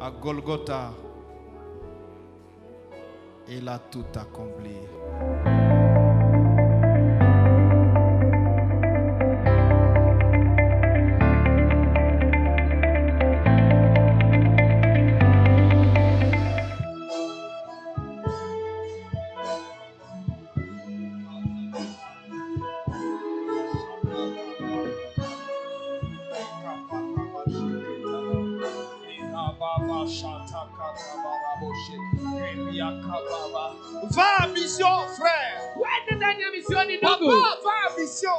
À Golgotha, il a tout accompli. Va à mission, frère. Papa va à mission.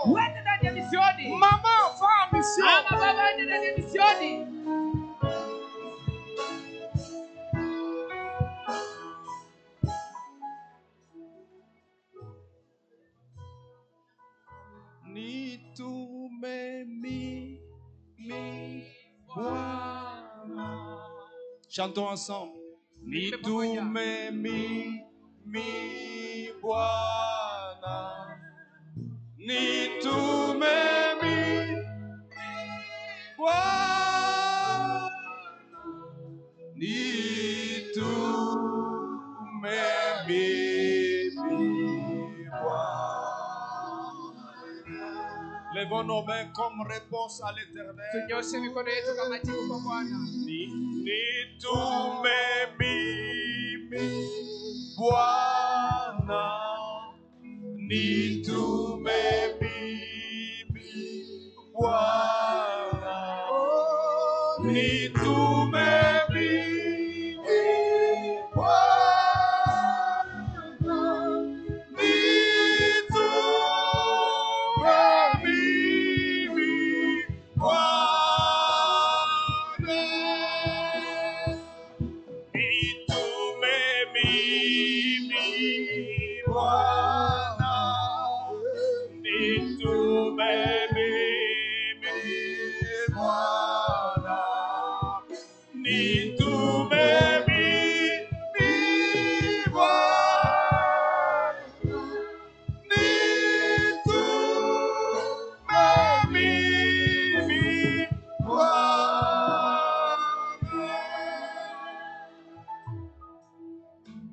Maman va à mission. Ni tu me mi Bwana. Chantons ensemble. Ni tu me mi Bwana. Ni tu me Bwana. Ni tu me Bwana. Levons nos mains comme réponse à l'Éternel. Ni tu me Bwana. Ni tu me Bwana. Ni tu me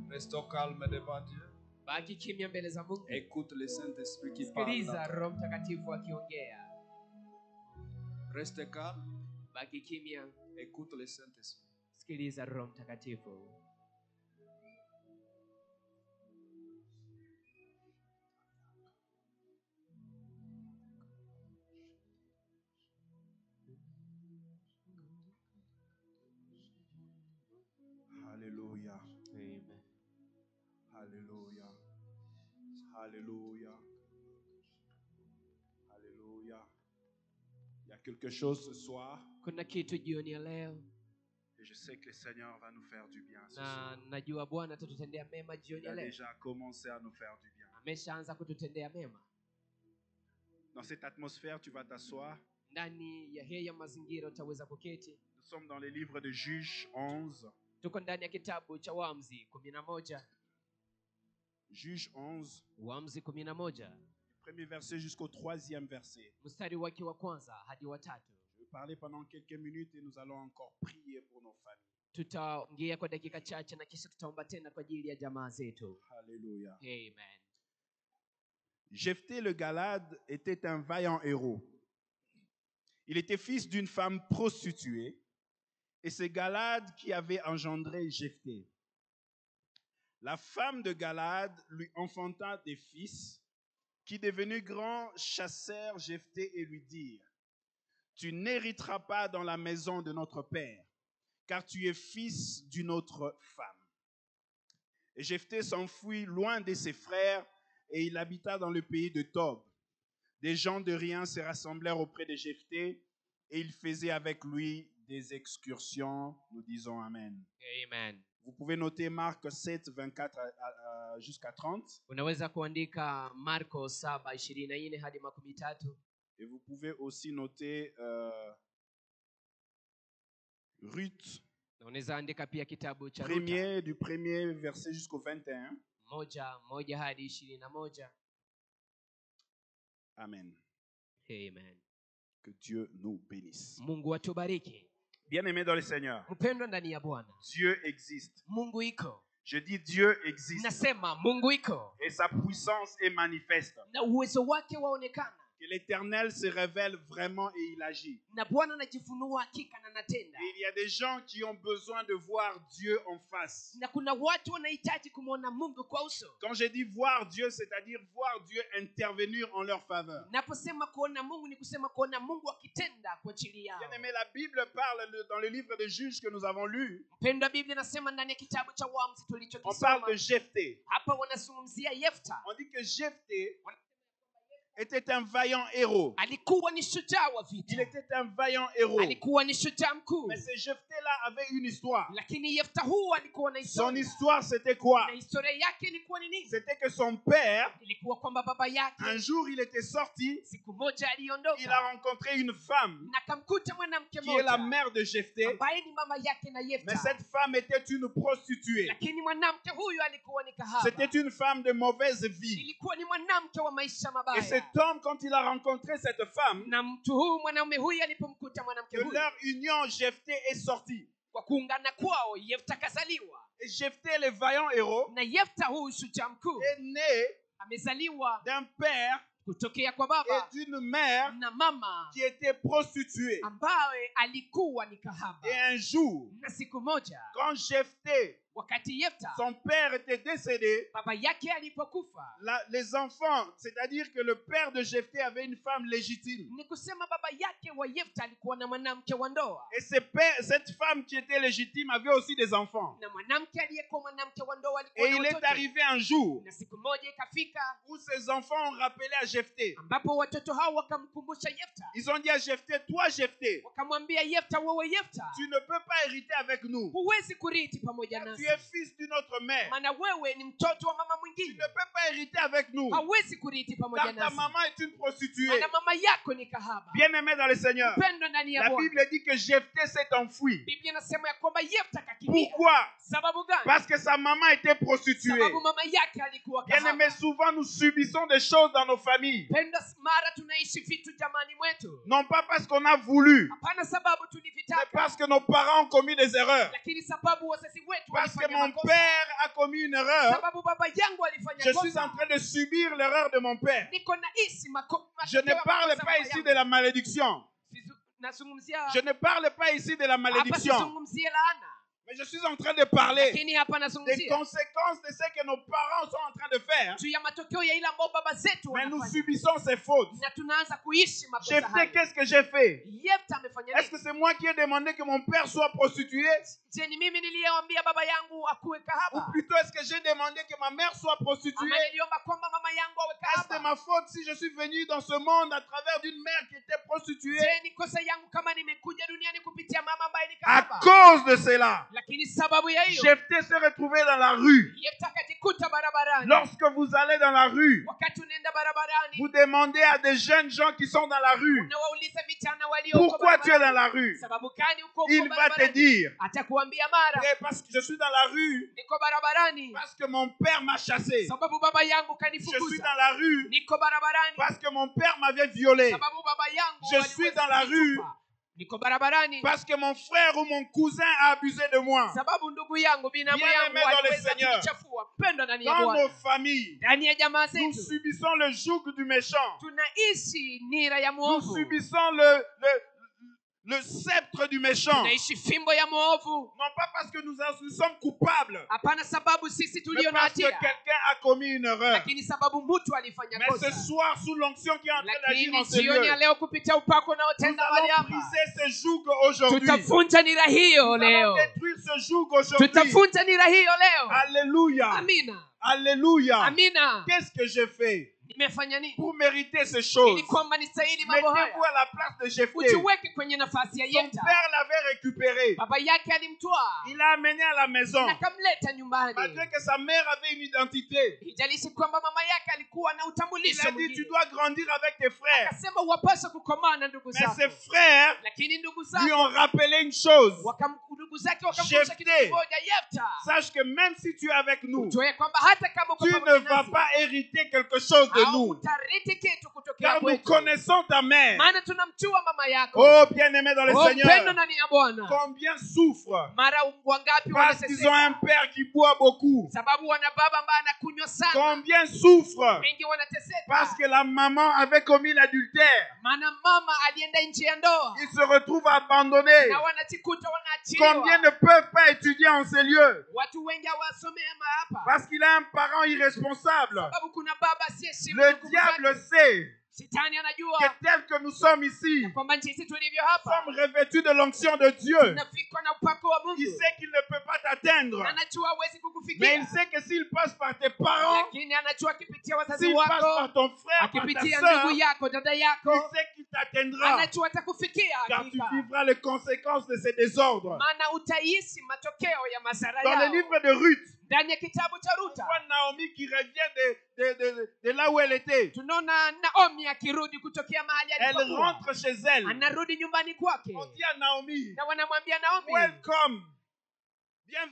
Restons calmes devant Dieu. Écoute le Saint-Esprit qui parle. Reste calme. Écoute le Saint-Esprit. Alléluia. Amen. Alléluia. Alléluia. Alléluia. Il y a quelque chose ce soir. Kuna kitu jioni ya leo Et je sais que le Seigneur va nous faire du bien ce na soir. najua Bwana atatutendea mema jioni Il ya a leo. déjà commencé à nous faire du bien. Ameshaanza kututendea mema. Dans cette atmosphère, tu vas t'asseoir. Ndani ya haya mazingira utaweza kuketi. Nous sommes dans les livres de Juges 11. Tuko ndani ya kitabu cha Waamuzi 11. Juges 11. Waamuzi 11. Premier verset jusqu'au 3e verset. Mstari wake wa kwanza hadi wa 3. Je vais parler pendant quelques minutes et nous allons encore prier pour nos familles. Tutaongea kwa dakika chache na kisha tutaomba tena kwa ajili ya jamaa zetu. Alléluia. Amen. Jephthé le Galade était un vaillant héros. Il était fils d'une femme prostituée et c'est Galade qui avait engendré Jephthé. La femme de Galade lui enfanta des fils qui, devenus grands, chassèrent Jephthé et lui dirent: tu n'hériteras pas dans la maison de notre père, car tu es fils d'une autre femme. Et Jephthé s'enfuit loin de ses frères et il habita dans le pays de Tob. Des gens de rien se rassemblèrent auprès de Jephthé et ils faisaient avec lui des excursions. Nous disons Amen. Amen. Vous pouvez noter Marc 7, 24 jusqu'à 30. Unaweza kuandika Marko 7:24 hadi 13. Et vous pouvez aussi noter Ruth, Unaweza andika pia kitabu cha du premier verset jusqu'au 21. 1 hadi 21. Amen. Amen. Que Dieu nous bénisse. Mungu atubariki. Bien-aimés dans le Seigneur, Mpendwa ndani ya Bwana, Dieu existe. Mungu iko. Je dis Dieu existe. Nasema Mungu iko Et sa puissance est manifeste. na uwezo wake waonekana, Que l'Éternel se révèle vraiment et il agit. na Bwana anajifunua hakika na anatenda. Et il y a des gens qui ont besoin de voir Dieu en face. Na kuna watu wanahitaji kumwona Mungu kwa uso. Quand je dis voir Dieu, c'est-à-dire voir Dieu intervenir en leur faveur. Naposema kuona Mungu ni kusema kuona Mungu akitenda kwa ajili yao. Bien-aimé, la Bible parle dans le livre de Juges que nous avons lu. Mpendwa, Biblia inasema ndani ya kitabu cha Waamuzi On parle tulichokisoma, de Jephthé. hapa wanazungumzia Yefta. On dit que Jephthé était un vaillant héros. Alikuwa ni shujaa wa Il vita, était un vaillant héros. alikuwa ni shujaa mkuu, Mais ce Jephthé-là avait une histoire. lakini Yefta huu alikuwa na Son historia. histoire, c'était quoi? Na historia yake ilikuwa ni nini? C'était que son père, Ilikuwa kwamba baba yake un jour, il était sorti, siku moja il a aliondoka rencontré une femme na akamkuta mwanamke qui est la mmoja mère de Jephthé. ambaye ni mama yake na Mais Yefta, cette femme était une prostituée. lakini mwanamke huyu alikuwa ni kahaba. C'était une femme de mauvaise vie. Ilikuwa ni mwanamke wa maisha Et mabaya. cet homme, quand il a rencontré cette femme, Na mtu huyu mwanaume huyu alipomkuta mwanamke de huyu, leur union, Jephthé est sorti. kwa kuungana kwao Yefta kazaliwa. Et Jephthé, le vaillant héros, Na Yefta huyu shujaa mkuu est né amezaliwa d'un père kutokea kwa et baba d'une mère na mama qui était prostituée. ambaye alikuwa ni kahaba. Et un jour, Na siku moja quand Jephthé, wakati Yefta son père était décédé, baba yake alipokufa, les enfants, c'est-à-dire que le père de Jephthé avait une femme légitime. ni kusema baba yake wa Yefta alikuwa na mwanamke wa ndoa, Et cette femme qui était légitime avait aussi des enfants. na mwanamke aliyekuwa mwanamke wa ndoa Et alikuwa na il est watoto. arrivé un jour Na siku moja ikafika où ses enfants ont rappelé à Jephthé. ambapo watoto hao wakamkumbusha Yefta, Ils ont dit à Jephthé, toi Jephthé, wakamwambia Yefta, wewe Yefta tu ne peux pas hériter avec nous. huwezi kurithi pamoja Tu nasi, es fils d'une autre mère. maana wewe ni mtoto wa mama Tu mwingine, ne peux pas hériter avec nous. hauwezi kurithi pamoja Car ta nasi, maman est une prostituée. maana mama yako ni kahaba. Bien-aimé dans le Seigneur, Mpendwa ndani ya la Bwana, Bible dit que Jephthé s'est enfui. Biblia inasema ya kwamba Yefta kakimbia. Pourquoi? Sababu gani? Parce que sa maman était prostituée. Sababu mama yake alikuwa Bien-aimé, kahaba. souvent nous subissons des choses dans nos familles. Penda mara tunaishi vitu jamani mwetu, Non pas parce qu'on a voulu, hapana sababu mais tulivitaka, parce que nos parents ont commis des erreurs. lakini sababu wazazi wetu Parce que walifanya mon makosa. père a commis une erreur, Sababu baba yangu alifanya je suis kosa. en train de subir l'erreur de mon père. Niko naishi Je ne parle pas ici de la malédiction. nazungumzia Je ne parle pas ici de la hapa, malédiction. sizungumzie laana, Mais je suis en train de parler lakini hapa des nazungumzia conséquences de ce que nos parents sont en train de faire. juu ya matokeo ya ile ambayo baba zetu Mais nous wanafanya, subissons ces fautes. na tunaanza kuishi makosa J'ai fait, hayo. qu'est-ce que j'ai fait? Yefta amefanya Est-ce nini? que c'est moi qui ai demandé que mon père soit prostitué? Je, ni mimi niliyewambia baba yangu akuwe Ou kahaba, plutôt est-ce que j'ai demandé que ma mère soit prostituée? ama niliomba kwamba mama yangu awe Est-ce de kahaba? ma faute si je suis venu dans ce monde à travers d'une mère qui était prostituée? Je, ni kosa yangu kama nimekuja duniani kupitia mama ambaye ni À kahaba? cause de cela, Lakini sababu ya hiyo Jephthé s'est retrouvé dans la rue. Yefta akajikuta barabarani. Lorsque vous allez dans la rue, Wakati unaenda barabarani, vous demandez à des jeunes gens qui sont dans la rue, unawauliza vijana walioko pourquoi tu es dans barabarani, la rue? sababu gani uko huko Il va te barabarani? dire, Atakuambia mara eh, parce que je suis dans la rue, niko barabarani parce que mon père m'a chassé. sababu baba yangu Je suis kanifukuza. dans la rue, Niko barabarani parce que mon père m'avait violé. sababu baba yangu Je suis aliweza dans la kunitupa. rue. Niko barabarani Parce que mon frère ou mon cousin a abusé de moi. sababu ndugu yangu binamu Bien yangu aimé dans le aliweza Seigneur. kunichafua. Mpendwa ndani ya Dans Bwana, nos familles, ndani ya jamaa nous zetu subissons le joug du méchant. tunaishi nira ya Nous mwovu, subissons le sceptre du méchant. tunaishi fimbo ya mwovu. Non pas parce que nous sommes coupables, Hapana sababu sisi mais tulio na parce que hatia, quelqu'un a commis une erreur. lakini sababu mtu alifanya Mais kosa. ce soir, sous l'onction qui est en train d'agir Lakini en ce lieu, jioni ya leo kupitia upako nous unaotenda mahali allons hapa, briser ce joug aujourd'hui. tutavunja nira hiyo Nous allons leo, détruire ce joug aujourd'hui. tutavunja nira hiyo leo. Alléluia. Amina, Alléluia. amina. Qu'est-ce que j'ai fait Nimefanya nini pour mériter ces choses? ili kwamba nistahili mambo haya? Mettez-vous à la place de Jephthé. Ujiweke kwenye nafasi ya Son Yefta. père l'avait récupéré. Baba yake alimtwaa Il l'a amené à la maison. na akamleta nyumbani, Malgré que sa mère avait une identité. ijalishi kwamba mama yake alikuwa na Il utambulisho a dit, tu mwingine. dois grandir avec tes frères. Akasema wapaswa kukomaa na ndugu Mais zako, ses frères lakini ndugu lui zake ont rappelé une chose. ndugu zake wakamkumbusha kitu Jephthé. kimoja. Yefta, Sache que même si tu es avec nous, ujue kwamba hata kama uko tu ne pamoja vas nasi, pas hériter quelque chose de nous. Hautarithi kitu kutokea Car nous kwetu. connaissons ta mère. Maana tunamjua mama yako. Oh, bien-aimé dans le Oh, Seigneur. mpendo ndani ya Bwana. Combien souffrent Mara wangapi parce qu'ils ont un wanateseka père qui boit beaucoup. sababu wana baba ambaye anakunywa sana. Combien souffrent Wengi wanateseka parce que la maman avait commis l'adultère. maana mama alienda nje ya ndoa Ils se retrouvent abandonnés. na wanajikuta wanaachiliwa. Combien ne peuvent pas étudier en ces lieux Watu wengi hawasomea hapa parce qu'il a un parent irresponsable. sababu kuna baba asiyeheshimu Le jukumu zake. diable sait Shetani que anajua tel que nous sommes ici, kwamba jinsi tulivyo nous hapa sommes revêtus de l'onction de Dieu. tunafikwa na upako wa Il Mungu. sait qu'il ne peut pas t'atteindre. Na anajua hawezi Mais kukufikia, il sait que s'il passe par tes parents, lakini anajua akipitia wazazi s'il passe par wako, ton frère, par ta akipitia soeur, ndugu yako, dada il yako, sait qu'il t'atteindra. anajua atakufikia Car tu hakika. vivras les conséquences de ces désordres. Maana utahisi matokeo ya madhara Dans le yao. livre de Ruth, Ndani ya kitabu cha on Ruta voit Naomi qui revient de là où elle était. tunaona Naomi akirudi kutokea mahali Elle alipokuwa, rentre chez elle. anarudi nyumbani kwake, On dit à Naomi, na wanamwambia Naomi, welcome.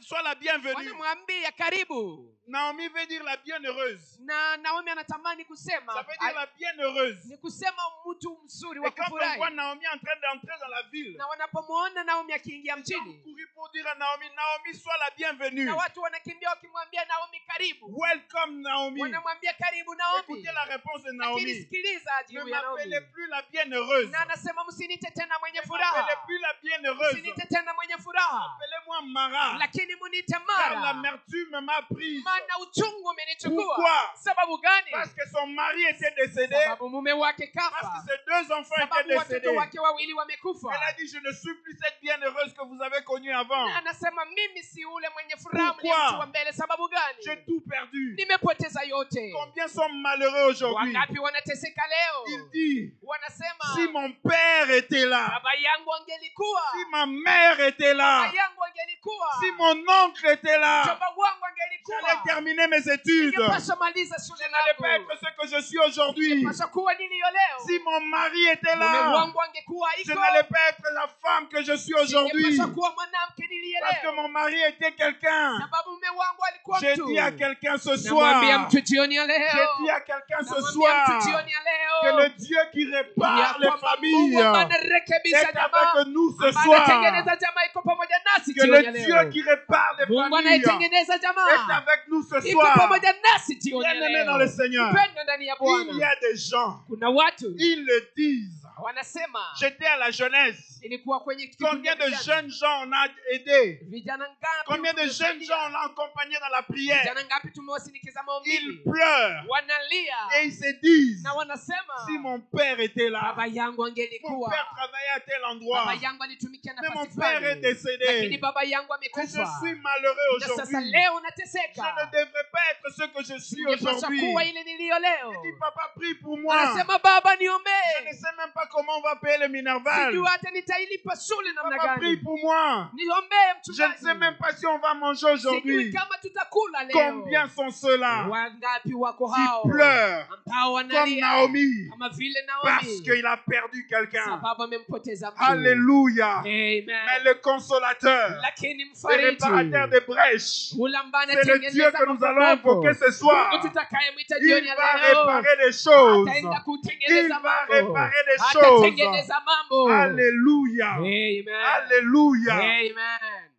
Sois la bienvenue. wanamwambia karibu. Naomi veut dire la bienheureuse. Na Naomi anatamani kusema, Ça veut dire la bienheureuse. ni kusema mtu mzuri Et wa quand on kufurahi. voit Naomi en train d'entrer dans la ville, Na wanapomwona Naomi akiingia ils ont mjini, couru pour dire à Naomi, Naomi, sois la bienvenue. na watu wanakimbia wakimwambia Naomi karibu, Welcome Naomi. wanamwambia karibu Naomi. Écoutez la réponse de Lakini Naomi. sikiliza Ne jibu ya Naomi, m'appelez plus la bienheureuse. na anasema msinite tena mwenye Ne m'appelez furaha, plus la bienheureuse. msinite tena mwenye furaha, Appelez-moi Mara. lakini munite Car Mara, l'amertume m'a prise. maana uchungu umenichukua. Pourquoi? Sababu gani? Parce que son mari était décédé. Sababu mume wake Parce kafa, que ses deux enfants étaient sababu watoto décédés. wake wawili wamekufa. Elle a dit, je ne suis plus cette bienheureuse que vous avez connue avant. Na anasema mimi si ule mwenye furaha Pourquoi? mliyemjua mbele. Sababu J'ai gani? tout perdu. Nimepoteza yote. Combien sont malheureux aujourd'hui? Wangapi wanateseka leo? Il dit, Wanasema si mon père était là, baba yangu angelikuwa, si ma mère était là, baba yangu angelikuwa, si mon oncle était là, mjomba wangu j'allais angelikuwa, terminer mes études. ningepaswa maliza Je shule n'allais pas langu, être ce que je suis aujourd'hui. ningepaswa kuwa niliyo leo. Si mon mari était Mume là, wangu angekuwa je iko, n'allais pas être la femme que je suis aujourd'hui. ningepaswa kuwa mwanamke niliye Parce que leo. mon mari était quelqu'un. Sababu mume wangu alikuwa J'ai mtu. dit à quelqu'un ce soir, Namwambia mtu jioni ya j'ai leo, dit à quelqu'un ce namwambia soir, mtu jioni ya que leo le Dieu qui répare ya les kwamba familles Mungu ambaye est anarekebisha jamaa, avec nous ce ambaye soir. anatengeneza jamaa iko pamoja nasi Que jioni le ya Dieu leo. qui répare les Mungu familles anayetengeneza est jamaa avec nous ce iko soir. pamoja nasi jioni ya Bien-aimés dans le leo. Seigneur, Mpendwa ndani ya il y Bwana, a des gens, kuna watu ils le disent. wanasema, J'étais à la jeunesse. ilikuwa kwenye kikundi Combien cha de vijana. jeunes gens on a aidés? Vijana ngapi Combien de jeunes tumewasaidia? gens on a accompagnés dans la prière? Vijana ngapi tumewasindikiza Ils maombini, pleurent wanalia et ils se disent, na wanasema, si mon père était là, baba yangu mon angelikuwa, père travaillait à tel endroit, baba yangu alitumikia mais mon nafasi père est fulani, décédé. lakini baba yangu Et je amekufa, suis malheureux na sasa aujourd'hui. leo Je ne nateseka, devrais pas être ce que je suis ningepaswa aujourd'hui. kuwa ile niliyo leo. Il dit, papa, prie pour moi. Anasema baba Je ne niombee, sais même pas comment on va payer le Minerval. sijui hata nitailipa shule namna Papa, prie gani. pour moi. Niombee Je ne sais mchungaji, même pas si on va manger sijui aujourd'hui. kama tutakula leo. Combien sont ceux-là Wangapi wako qui hao pleurent ambao comme wanalia Naomi kama vile parce Naomi, qu'il a perdu quelqu'un? sababu amempoteza mtu. Alléluia. Mais Amen. le consolateur, Lakini le réparateur mfariji, des brèches, ule ambaye c'est le Dieu anatengeneza que nous allons mambo, invoquer ce soir. Mungu tutakayemwita jioni Il ya va leo, réparer les choses. ataenda Il kutengeneza va mambo, réparer les choses. atatengeneza mambo. Alléluia. Amen. Alléluia. Amen.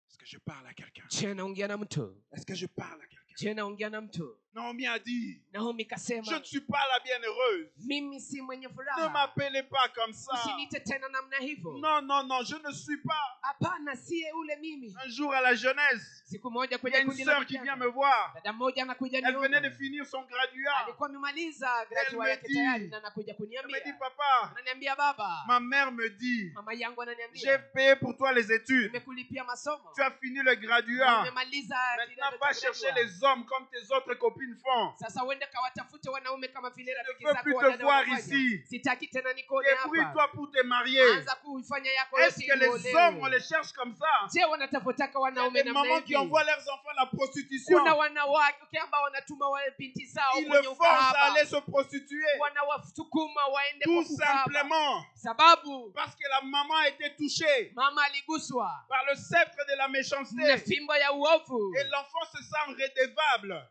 Est-ce que je parle à quelqu'un? Je naongea na mtu, Est-ce que je parle à quelqu'un? je naongea na mtu. Naomi a dit, Naomi je kasema, ne suis pas la bienheureuse. mimi si mwenye Ne furaha, m'appelez pas comme ça. usinite tena namna hivyo. Non, non, non, je ne suis pas. Hapana, siye ule mimi. Un jour à la jeunesse, Siku moja il y a kwenye une kundi la sœur qui vient vijana, me voir. dada mmoja anakuja Elle venait de niona, finir son graduat. alikuwa amemaliza Elle graduate me yake dit, tayari, na anakuja Elle me dit, kuniambia, papa, ananiambia baba, ma mère me dit, mama yangu j'ai ananiambia, payé pour toi les études. nimekulipia masomo, Tu as fini le graduat. umemaliza Maintenant, kidato va cha chercher graduate. les hommes comme tes autres copines font. Sasa uende kawatafute wanaume kama vile rafiki veux zako plus te wadada voir wanafanya. ici. Sitaki tena nikone hapa. Débrouille-toi pour te marier. Anza kuifanya yako Est-ce yote que ili les hommes, on uolewe. les cherche comme ça? Je, wanatafutaka Il y a wanaume des namna mamans qui hivi? envoient leurs enfants à la prostitution. Kuna wanawake ambao wanatuma wale binti zao Ils le kwenye forcent à ukahaba, aller se prostituer. wanawasukuma waende Tout kwa ukahaba, simplement sababu parce que la maman a été touchée mama aliguswa par le sceptre de la na méchanceté. fimbo ya uovu, Et l'enfant se sent redevable.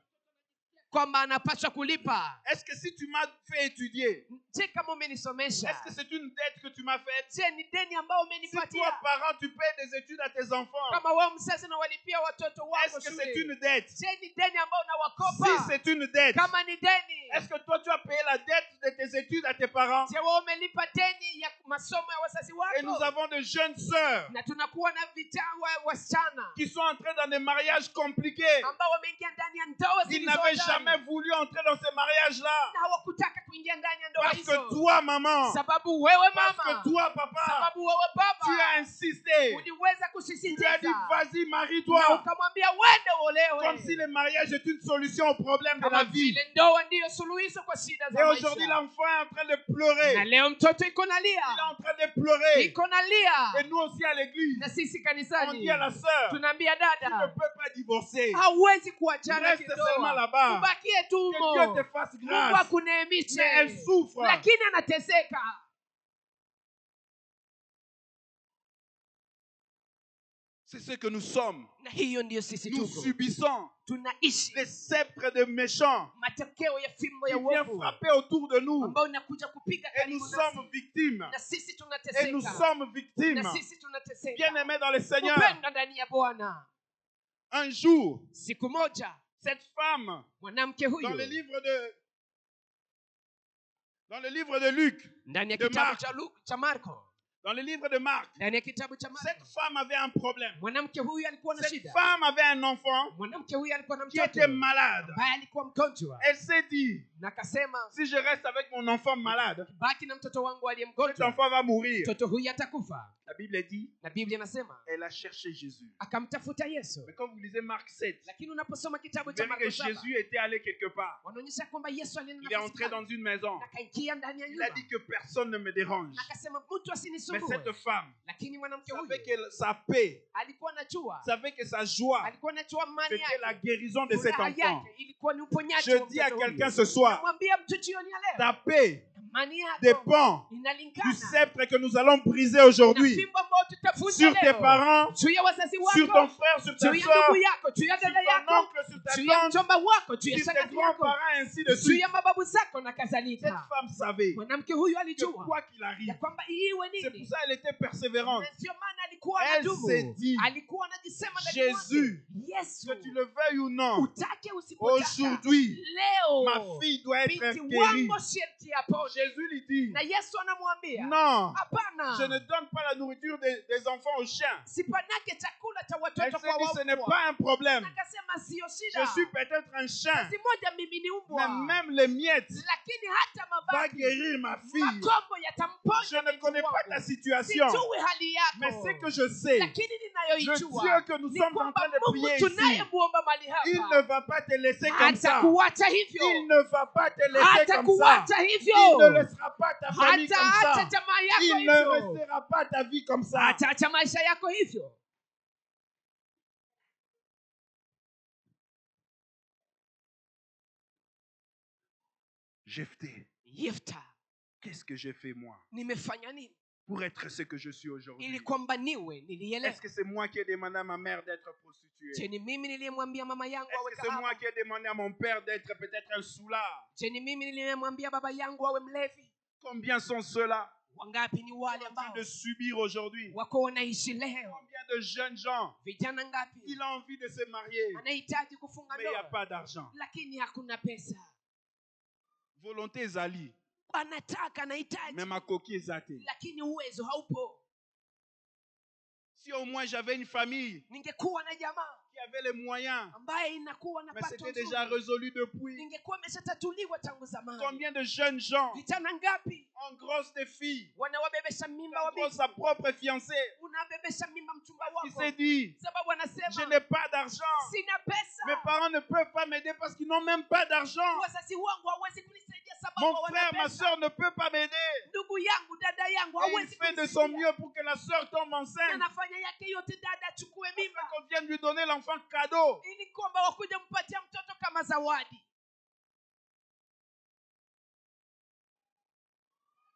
kwamba anapaswa kulipa. Est-ce que si tu m'as fait étudier, Je kama umenisomesha, est-ce que c'est une dette que tu m'as faite? je ni deni ambayo Si toi, umenipatia? parent, tu payes des études à tes enfants, Kama wewe mzazi unawalipia watoto wako est-ce que c'est shule, une dette? je ni deni ambayo Si unawakopa? c'est une dette, Kama ni deni, est-ce que toi, tu as payé la dette de tes études à tes parents? je wewe umelipa deni ya masomo ya wazazi Et nous wako? avons de jeunes sœurs Na tunakuwa na vijana wasichana qui sont entrés dans des mariages compliqués. ambao wameingia ndani ya ndoa Ils n'avaient zilizo jamais voulu entrer dans ces mariages-là. na hawakutaka kuingia ndani ya ndoa Parce que hizo. toi, maman, Sababu wewe parce mama, que toi, papa, sababu wewe tu as baba, insisté. uliweza Tu lui as dit, kusisitiza vas-y, na marie-toi. ukamwambia uende Comme si uolewe, le mariage est une solution au problème de la kama vie. vile ndoa ndiyo suluhisho kwa shida Et za aujourd'hui, maisha. l'enfant est en train de pleurer. Na leo mtoto iko Il est nalia, en train de pleurer. iko nalia, Et nous aussi à l'église, na sisi on kanisani dit à la sœur, tunaambia tu ne dada, peux pas divorcer. hauwezi kuachana Reste seulement kidoa, là-bas. ubakie tu Que Dieu humo, te fasse Mungu grâce. Mais akuneemishe, elle souffre. lakini anateseka. C'est ce que nous sommes. Na hiyo ndiyo sisi Nous tuko, subissons tunaishi les sceptres de méchants matokeo ya fimbo qui ya viennent uovu frapper autour de nous. ambao inakuja kupiga Et nous karibu sommes nasi, victimes. na sisi Et nous tunateseka, sommes victimes. na sisi tunateseka. Bien-aimés dans le Seigneur, Kupenda ndani ya Bwana. un jour, Siku moja cette femme, mwanamke dans huyu le livre de Luc, ndani ya de kitabu Mark. cha Marko, dans le livre de Marc, ndani ya kitabu cha cette Marko, femme avait un problème. mwanamke huyu alikuwa na Cette shida. femme avait un enfant Mwanamke huyu alikuwa na qui mtoto était malade. ambaye alikuwa mgonjwa, Elle s'est dit, na akasema si je reste avec mon enfant malade, baki na mtoto wangu aliye cet mgonjwa, enfant va mourir. mtoto huyu atakufa. La Bible dit, Na Biblia inasema elle a cherché Jésus. akamtafuta Yesu. Mais quand vous lisez Marc 7, Lakini unaposoma kitabu vous cha verrez que Marko 7 Jésus était allé quelque part. wanaonyesha kwamba Yesu alienda Il est nafasi entré fulani, dans une maison. na akaingia ndani ya Il a nyumba, dit que personne ne me dérange. na akasema mtu Mais asinisumbue. cette femme Lakini mwanamke savait huyu que sa paix, alikuwa anajua, savait que sa joie, alikuwa anajua mali c'était la yake, guérison de cet furaha enfant. yake ilikuwa ni uponyaji Je wa dis à mtoto quelqu'un huyu. ce soir, Namwambia mtu jioni ya leo, ta paix imani yako dépend du inalingana sceptre que nous allons briser na aujourd'hui fimbo ambayo tutavunja sur tes leo, parents, juu ya wazazi sur ton wako, frère, sur ta juu ya soeur, ndugu yako, juu ya sur dada ton yako, oncle, sur ta juu ya tante, mjomba wako, juu ya sur tes shangazi yako, grands-parents, ainsi de juu suite. ya mababu zako na Cette kadhalika. femme savait Mwanamke huyu que alijua quoi qu'il arrive, ya kwamba iwe c'est pour nini, ça qu'elle était persévérante. na ndio maana alikuwa Elle anadumu, s'est dit, alikuwa anajisema ndani Jésus, mwake, Yesu, que tu le veuilles ou non, utake usipotaka, aujourd'hui, leo ma fille doit être binti guérie. wangu sharti apone. Jésus lui dit, Na Yesu anamwambia non, hapana, je ne donne pas la nourriture des enfants aux chiens. sipanake chakula cha Elle watoto s'est kwa dit, ce n'est wabwa. pas un problème. Akasema sio Je shida, suis peut-être un chien, si moja mimi ni mais mbwa, même les miettes lakini hata va mabaki guérir ma fille. makombo yatamponya Je ne binti connais pas wangu. ta situation, Sijui hali mais yako, ce que je sais, lakini le ninayoijua Dieu que nous ni sommes en kwamba train de Mungu prier ici, tunayemwomba mali il hapa ne va pas te laisser comme ça. hatakuacha hivyo, Il ne va pas te laisser comme ça. hatakuacha Il hivyo, ne laissera pas ta famille comme hataacha ça. jamaa yako Il ne hivyo, restera pas ta vie comme ça. hataacha maisha yako hivyo. Jephthé, Yefta, qu'est-ce que j'ai fait moi nimefanya nini pour être ce que je suis aujourd'hui? ili kwamba niwe nilielewa? Est-ce que c'est moi qui ai demandé à ma mère d'être prostituée? Je ni mimi niliyemwambia mama yangu awe Est-ce que c'est kahaba? moi qui ai demandé à mon père d'être peut-être un soulard? Je ni mimi niliyemwambia baba yangu awe mlevi? Combien sont ceux-là Wangapi ni wale en train ambao de subir aujourd'hui? wako wanaishi leo? Combien de jeunes gens, Vijana ngapi il a envie de se marier, anahitaji kufunga mais il n'y a ndoa pas d'argent. lakini hakuna pesa, Volonté zali, anataka anahitaji mais ma coquille est athée. lakini uwezo haupo. Si au moins j'avais une famille Ningekuwa na jamaa qui avait les moyens, ambaye inakuwa na mais pato c'était déjà nzuri, résolu depuis. ningekuwa imeshatatuliwa tangu zamani. Combien de jeunes gens Vijana ngapi engrossent des filles, wanawabebesha mimba wa engrossent binti, sa propre fiancée, unabebesha mimba mchumba qui wako s'est dit, sababu je anasema n'ai pas d'argent. sina pesa, Mes parents ne peuvent pas m'aider parce qu'ils n'ont même pas d'argent. wazazi wangu hawezi kunisaidia sababu Mon hawana frère, ma pesa. soeur ne peut pas m'aider. Ndugu yangu, dada yangu Et il hawezi fait de son kunisaidia. mieux pour que la soeur tombe enceinte. Anafanya yake yote dada achukue mimba Qu'on vienne lui donner l'enfant cadeau. ili kwamba wakuja mpatia mtoto kama zawadi.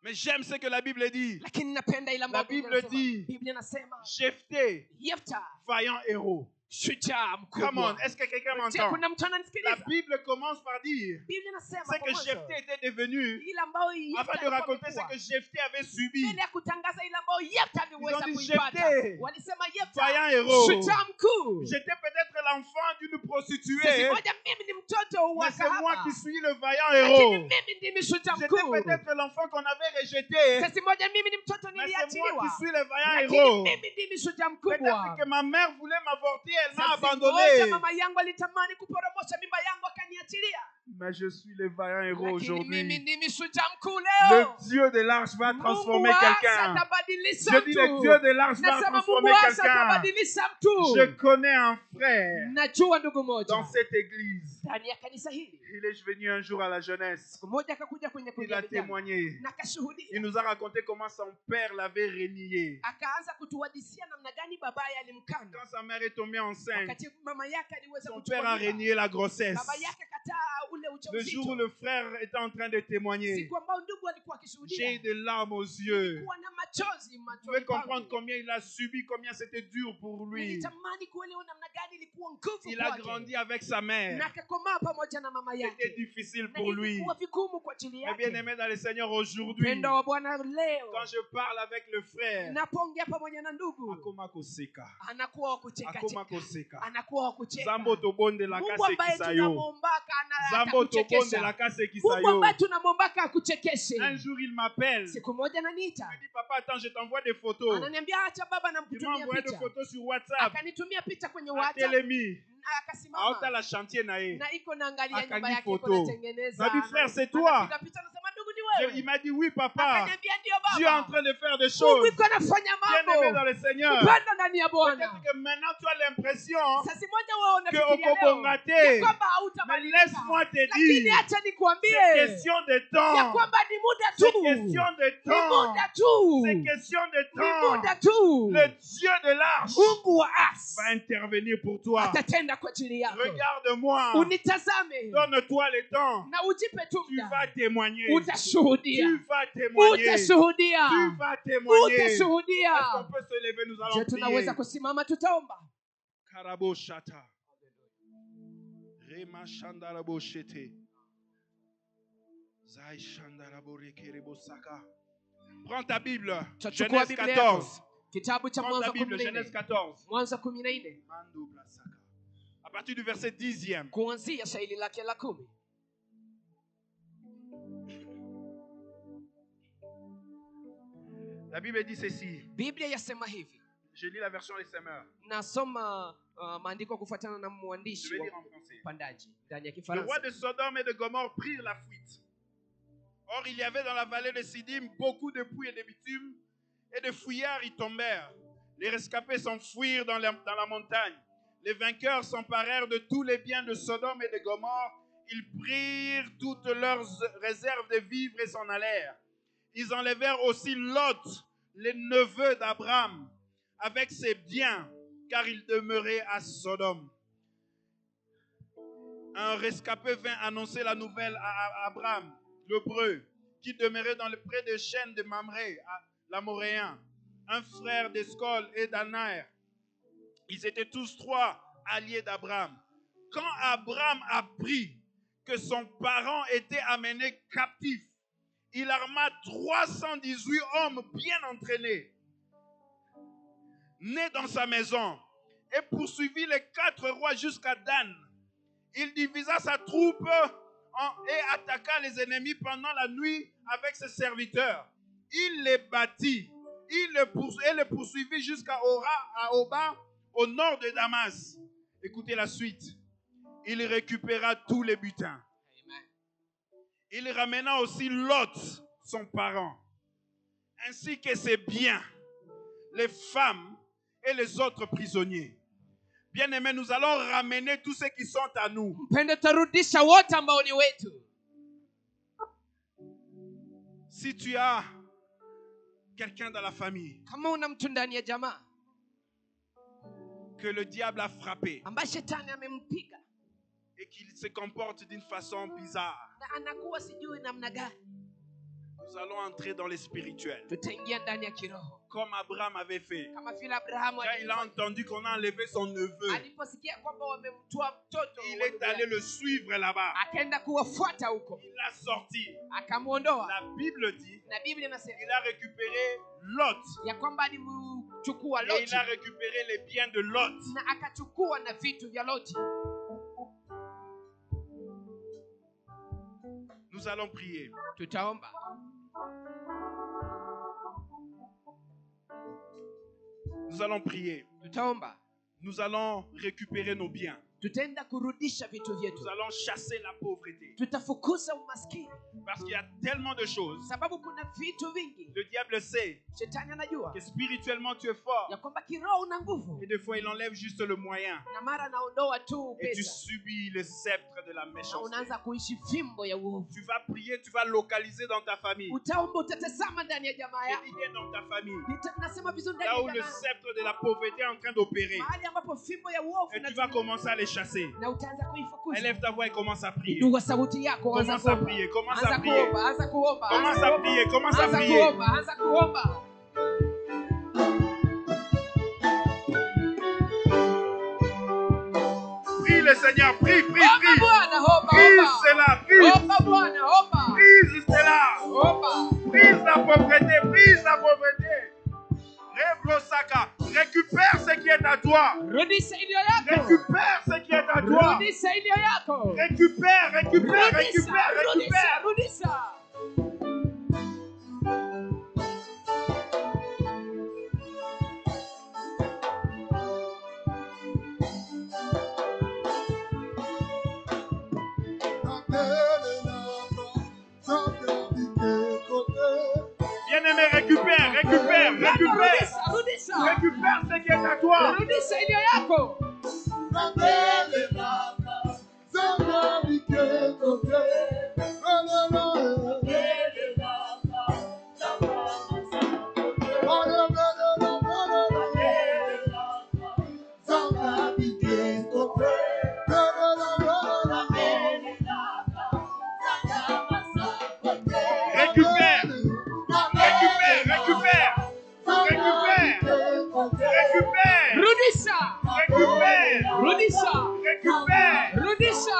Mais j'aime ce que la Bible dit. Lakini napenda ila La Bible dit, Biblia inasema Jephthé, Yefta, vaillant héros. shujaa Come on, mkubwa. est-ce que quelqu'un Je, m'entend? kuna mtu La ananisikiliza? Bible commence par dire Biblia inasema c'est kwa que mwanzo, Jephthé était devenu, ile ambayo Yefta afin de alikuwa raconter ce amekuwa. que Jephthé avait subi. Mbele ya kutangaza ile ambayo Yefta aliweza Ils ont dit, kuipata. Jephthé, Walisema Yefta, vaillant héros. shujaa mkuu. J'étais peut-être l'enfant d'une Sisi prostituée, moja mimi ni mtoto wa mais c'est moi kahaba. qui suis le vaillant Lakini héros. mimi ndimi shujaa J'étais mkuu. peut-être l'enfant qu'on avait rejeté, Sisi moja mimi ni mtoto mais c'est moi niliachiliwa. qui suis le vaillant Lakini héros. mimi ndimi shujaa Peut-être mkubwa. que ma mère voulait m'avorter, elle m'a Sasa moja abandonné. mama yangu alitamani kuporomosha mimba yangu akaniachilia. Mais je suis le vaillant héros Lakini mimi aujourd'hui. ndimi shujaa mkuu Le leo. Dieu de l'arche va transformer Mungu wasa quelqu'un. atabadilisha Je dis le mtu. Dieu de l'arche va Nasema Mungu transformer wasa quelqu'un. atabadilisha mtu. Je connais un frère Najua ndugu moja dans cette église. ndani ya kanisa hili. Il est venu un jour à la jeunesse. Siku moja akakuja kwenye Il kundi a la vijana témoigné. na akashuhudia. Il nous a raconté comment son père l'avait renié. Akaanza kutuhadisia namna gani babaye alimkana. Quand sa mère est tombée enceinte, Wakati mama yake aliweza son kuchukua père a mimba, renié la grossesse. baba yake akataa ule Le jour où ujauzito. le frère était en train de témoigner, Siku ambao ndugu alikuwa j'ai akishuhudia, eu des larmes aux yeux. kuwa na machozi Vous pouvez machoni comprendre pangu. combien il a subi, combien c'était dur pour lui. Nilitamani kuelewa namna gani ilikuwa nguvu Il a kwake. grandi avec sa mère. Na akakomaa pamoja na mama C'était yake. difficile Na pour lui. ilikuwa vigumu kwa ajili Mais bien yake. aimé dans le Seigneur aujourd'hui, Mpendo wa Bwana leo, quand je parle avec le frère, napoongea pamoja na ndugu, akoma koseka, anakuwa wa kucheka akoma cheka. koseka. Anakuwa wa kucheka. Zambo tobonde la Mungu kase ambaye kisayo. tunamwombaka Zambo tobonde atakuchekesha. la kase Mungu kisayo. ambaye tunamwombaka akuchekeshe. Un jour il m'appelle. Siku moja ananiita. Il me dit papa attends je t'envoie des photos. Ananiambia acha baba Il m'a namkutumia envoyé des picha. photos sur WhatsApp. Akanitumia picha kwenye WhatsApp. Atelemi. Akasimama. Aota la chantier nae. Na iko naangalia Akangi nyumba yake photo. iko natengeneza. M'a dit, frère, c'est toi. Anapiga picha anasema ndugu ni wewe. Il m'a dit oui papa. Akaniambia ndio Dieu est en baba. train de faire des Mungu choses. iko anafanya Bien aimé dans mambo. le Seigneur. Upendo ndani ya Bwana. Peut-être que maintenant tu as l'impression Sasa moja wewe que unafikiria leo okobongate. ya kwamba Mais hautabadilika. laisse-moi te Lakini dire, acha nikwambie c'est question de ya temps. kwamba ni muda C'est tu. question de Ni temps. muda tu. C'est question de Ni temps. muda tu. Le Dieu de l'arche Mungu wa asi va intervenir pour toi. atatenda kwa ajili yako. Regarde-moi. Unitazame Donne-toi le temps. na ujipe tu Tu muda. vas témoigner. Utashuhudia. Tu vas témoigner. Utashuhudia. Tu vas témoigner. Est-ce Utashuhudia. qu'on peut se lever? Nous Je allons prier. tunaweza kusimama tutaomba. Karabo shata. Rema shandarabo shete. Zai shandarabo rekerebo saka. Prends ta Bible. Tutachukua Genèse Biblia yako. 14. Kitabu cha Prends ta Mwanzo Bible. Genèse 14. 14. Mwanzo 14. Mando blasaka. À partir du verset 10e. Kuanzia shairi lake la 10. La Bible dit ceci. Biblia yasema hivi. Je lis la version des semeurs. Nasoma maandiko kufuatana na Je mwandishi vais wa lire en français. upandaji ndani ya Le roi Kifaransa. de Sodome et de Gomorre prirent la fuite. Or, il y avait dans la vallée de Sidim beaucoup de pouilles et de bitume, et de fouillards y tombèrent. Les rescapés s'enfuirent dans la montagne. Les vainqueurs s'emparèrent de tous les biens de Sodome et de Gomorre. Ils prirent toutes leurs réserves de vivres et s'en allèrent. Ils enlevèrent aussi Lot, le neveu d'Abraham, avec ses biens, car il demeurait à Sodome. Un rescapé vint annoncer la nouvelle à Abraham, l'Hébreu, qui demeurait dans le pré de chêne de Mamré, l'Amoréen, un frère d'Escol et d'Anaër. Ils étaient tous trois alliés d'Abraham. Quand Abraham apprit que son parent était amené captif, il arma 318 hommes bien entraînés, nés dans sa maison, et poursuivit les 4 rois jusqu'à Dan. Il divisa sa troupe et attaqua les ennemis pendant la nuit avec ses serviteurs. Il les battit. Il les poursuivit jusqu'à Oba, au nord de Damas. Écoutez la suite. Il récupéra tous les butins. Il ramena aussi Lot, son parent, ainsi que ses biens, les femmes et les autres prisonniers. Bien-aimés, nous allons ramener tous ceux qui sont à nous. Mpendo tarudisha wote ambao ni wetu. Si tu as quelqu'un dans la famille Kama una mtu ndani ya jamaa que le diable a frappé ambaye shetani amempiga et qu'il se comporte d'une façon bizarre, na anakuwa sijui namna gani, nous allons entrer dans le spirituel. tutaingia ndani ya kiroho. comme Abraham avait fait. kama vile Abrahamu Quand il a entendu qu'on a enlevé son neveu, aliposikia kwamba wamemtoa mtoto il wa est ndugu allé yake, le suivre là-bas. akaenda kuwafuata huko, Il l'a sorti. akamuondoa. La Bible dit Na Biblia inasema qu'il a récupéré Lot. ya kwamba alimchukua Et Loti il a récupéré les biens de Lot. na akachukua na vitu vya Loti. Nous allons prier. Tutaomba. Nous allons prier. Tutaomba. Nous allons récupérer nos biens. Tutaenda kurudisha vitu vyetu. Nous allons chasser la pauvreté. Tutafukuza umaskini. Parce qu'il y a tellement de choses. Sababu kuna vitu vingi. Le diable sait Shetani anajua que spirituellement tu es fort. ya kwamba kiroho una nguvu. Et des fois, il enlève juste le moyen. Na mara anaondoa tu Et tu pesa. subis le sceptre de la Na méchanceté. unaanza kuishi fimbo ya uovu. Tu vas prier, tu vas localiser dans ta famille. Utaomba, utatazama ndani ya jamaa Je yako. dis bien dans ta famille. Nasema vizuri ndani Là ya où le jamaa. sceptre de la pauvreté est en train d'opérer. Mahali ambapo fimbo ya uovu Et tu vas commencer à les chasser. na utaanza kuifukuza. Élève ta voix et commence à prier. Inua sauti yako, anza Commence à kuomba. prier, commence à Anza prier. kuomba, anza kuomba. Commence à prier, commence à Anza prier. kuomba, anza kuomba. Prie le Seigneur, prie, prie, Omba prie. Bwana, omba, Prise omba. cela, prise. Omba Bwana, omba. Prise cela. Omba. Prise la pauvreté, prise la pauvreté. Reblosaka. Récupère ce qui est à toi. Rudisha iliyo yako. Récupère ce qui est à toi. Rudisha iliyo yako. Récupère, récupère, Rudisha, récupère, rudisha, récupère. rudisha. Bien-aimé, récupère, récupère, récupère. Rudisha, rudisha. Récupère ce qui est à toi. Rudisha iliyo yako. Récupère, récupère, récupère. Récupère, récupère, Rudisha. récupère, Rudisha. récupère. Rudisha.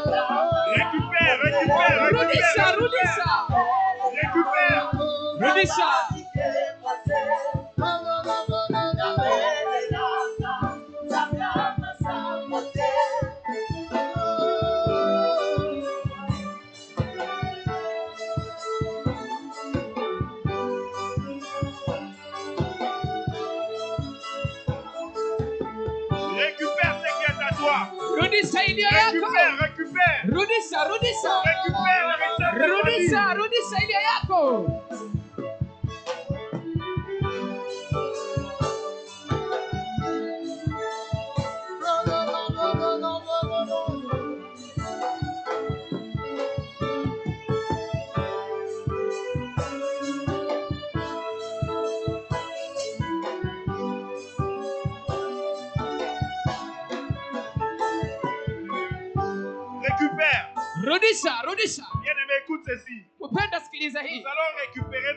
Récupère, récupère, Rudisha, récupère. rudisha. Récupère. Rudisha. Récupère ce qui est à toi. Rudisha iliyo yako. Récupère, récupère. Rudisha, rudisha. Récupère la richesse de ta vie. Rudisha, rudisha iliyo yako. Récupère. Rudisha, rudisha. Bien-aimé, écoute ceci. Upenda sikiliza hii. Nous allons récupérer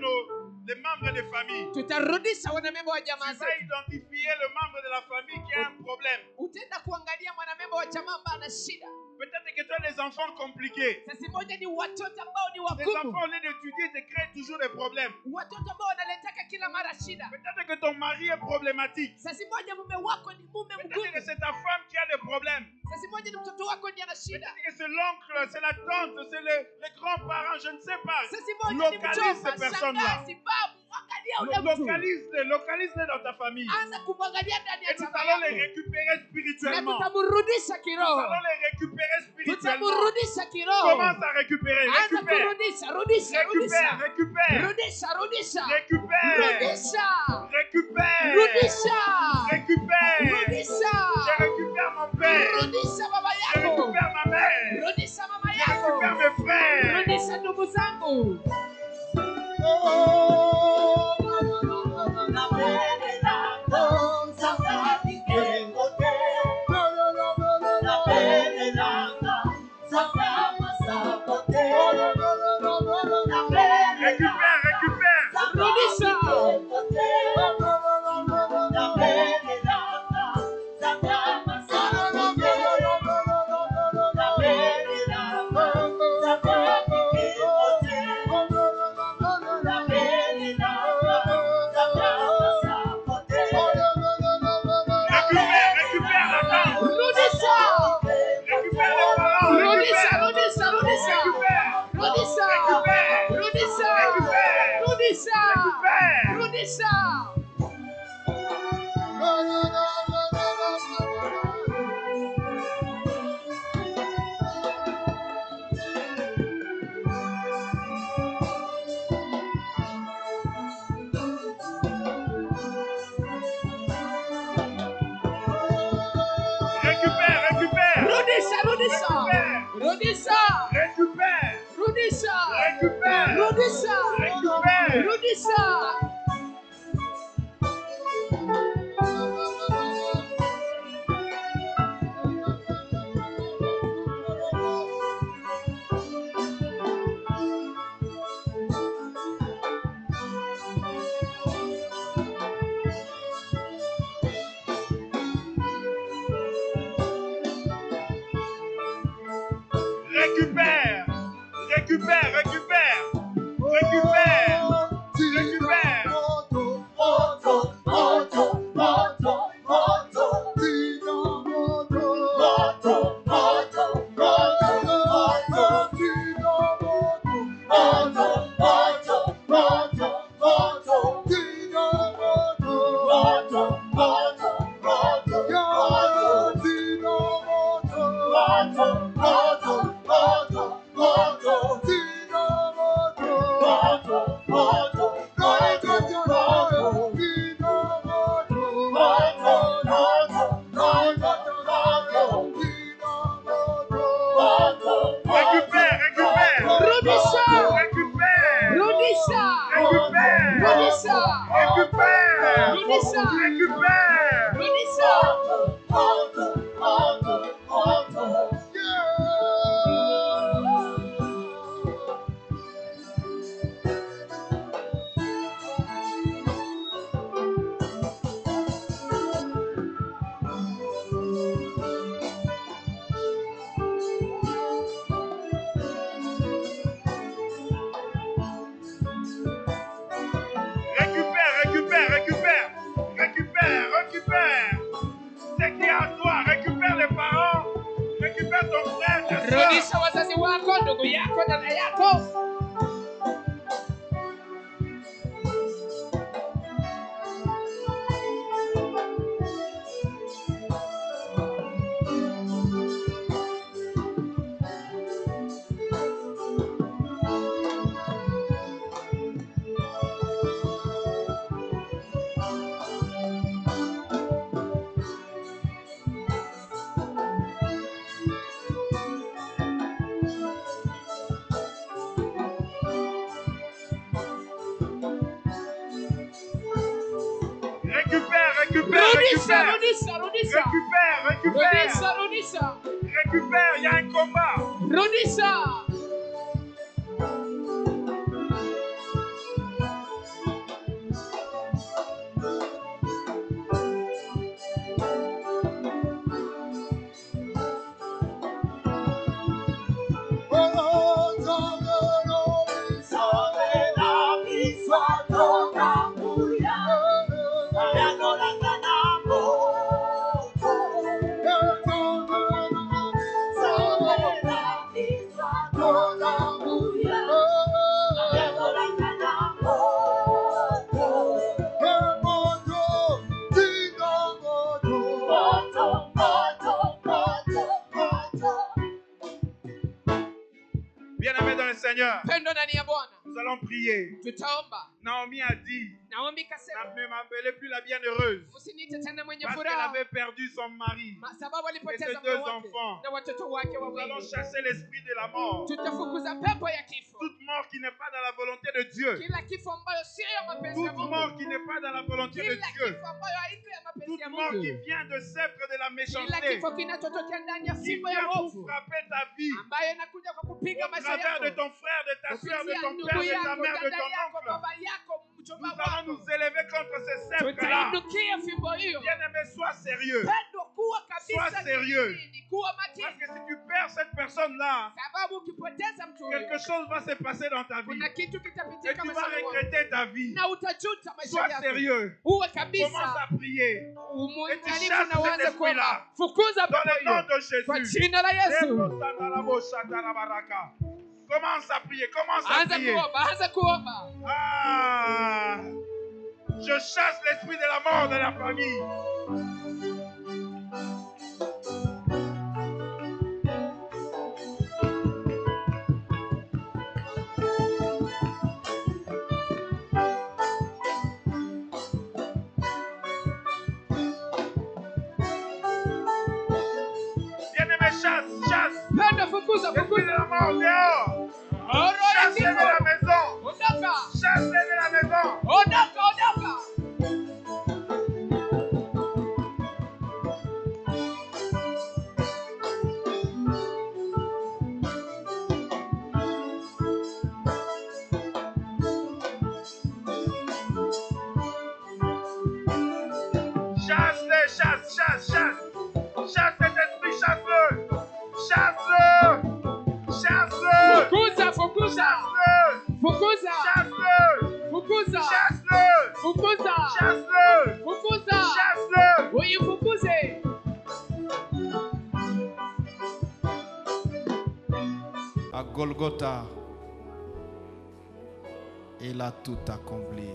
les membres de famille. Tutarudisha wanamemba wa Tu jamaa vas zetu. identifier le membre de la famille qui a un problème. Utaenda kuangalia mwanamemba wa jamaa ambaye ana shida. Peut-être que tu as des enfants compliqués. Sasa moja ni watoto ambao ni Les wagumu. enfants, au lieu d'étudier, te créent toujours des problèmes. Watoto ambao wanaletaka kila mara shida. Peut-être que ton mari est problématique. Sasa moja mume wako ni mume Peut-être mgumu. que c'est ta femme qui a des problèmes. Sasa moja ni mtoto wako ndiye ana shida. Peut-être que c'est l'oncle, c'est la tante, c'est les grands-parents, je ne sais pas. Sasa moja ni Localise ces mjomba, personnes-là. shangazi, babu, Localise-les dans ta famille. Anza kumwangalia ndani ya Et nous jamaa allons les yako. récupérer Na spirituellement. tutamrudisha Nous kiroho. allons les récupérer spirituellement. Tutamrudisha kiroho. Commence à récupérer. Anza Récupère. kurudisha, rudisha, rudisha. Récupère. Rudisha, rudisha. Récupère. Rudisha. Récupère. Rudisha. Récupère. Rudisha. Je récupère mon père. Rudisha baba Je yako. récupère ma mère. Rudisha mama Je yako. récupère mes frères. Rudisha ndugu zangu. Récupère, récupère. Rudisha. Récupère la tente. Rudisha. Récupère les parents. Rudisha, Récupère. rudisha, rudisha. Récupère. Rudisha. Récupère. Rudisha. Récupère. Rudisha. Récupère. Rudisha. Récupère, récupère. Rudisha, rudisha. Rudisha. Récupère. Rudisha. Récupère. Rudisha. Récupère. Rudisha. Récupère. Récupère, récupère. Récupère. Récupère. Récupère, récupère. Rudisha. Récupère. Rudisha. Récupère. Rudisha. Récupère. Rudisha. Récupère. Rudisha. Récupère, récupère, récupère. Récupère, récupère. Ce qui est à toi, récupère les parents. Récupère ton frère, ta soeur. Rudisha wazazi wako, ndugu yako, dada yako. Récupère, récupère, Rudisha, récupère. rudisha, rudisha. Récupère, récupère. Rudisha, rudisha. Récupère, il y a un combat. Rudisha. Sovereign, Seigneur. Mpendo ndani ya Bwana. Nous allons prier. Tutaomba. Naomi a dit, Naomi kasema, ne m'appelez plus la bienheureuse. msiniite tena mwenye Parce qu'elle furaha. avait perdu son mari Sababu et ses alipoteza deux mume wake enfants. na watoto wake Nous allons wawili. chasser l'esprit de la mort. Tutafukuza pepo ya kifo. Toute mort qui n'est pas dans la volonté de Dieu. Kila kifo ambayo sio ya mapenzi ya Toute Mungu. mort qui n'est pas dans la volonté de Kila Dieu. kifo ambayo haiko ya mapenzi Toute ya mort qui Mungu. vient de sceptre de la Kila méchanceté. kifo kinachotokea ndani ya Qui fimbo ya vient pour uovu frapper ta vie. ambayo inakuja kwa kupiga Au maisha travers de yako. ton frère, de ta soeur, de Kupitia ton ndugu père, de ta yako, mère, de dada ton yako, oncle. baba yako, mchumba Nous allons wako. nous élever contre ces sceptres-là. Tutainukia fimbo hiyo. Bien-aimé, sois sérieux. Pendo kuwa kabisa Sois sérieux. ni kuwa Parce makini. que si tu perds cette personne-là, Sababu ukipoteza mtu huyo, quelque chose va se passer dans ta vie. kuna kitu Et kitapitika tu vas maishani mwako. regretter ta vie. Na utajuta maisha Sois yako. sérieux. Uwe Commence kabisa à prier. umwangalifu chasses na cet uanze kuomba. esprit-là. Fukuza Dans pepo le nom hiyo de kwa Jésus. jina la Yesu. Commence à prier. Commence à Anza prier. kuomba, anza kuomba. Ah, je chasse l'esprit de la mort dans la famille. Bien-aimé, chasse, chasse. Pendo fukuza, L'esprit de fukuza. la mort dehors. Roho ya Chasse-les de la kifo. maison. Ondoka. Chasse-les de la maison. Ondoka, ondoka. Chasse-les, chasse, chasse, chasse. Chasse cet esprit, chasse-le. Chasse-le. Chasse-le. Fukuza, fukuza. Chasse-le. Fukuza. Chasse-le. Fukuza. Chasse-le. Fukuza. Chasse-le. Fukuza. Chasse-le. Uifukuze. À Golgotha, il a tout accompli.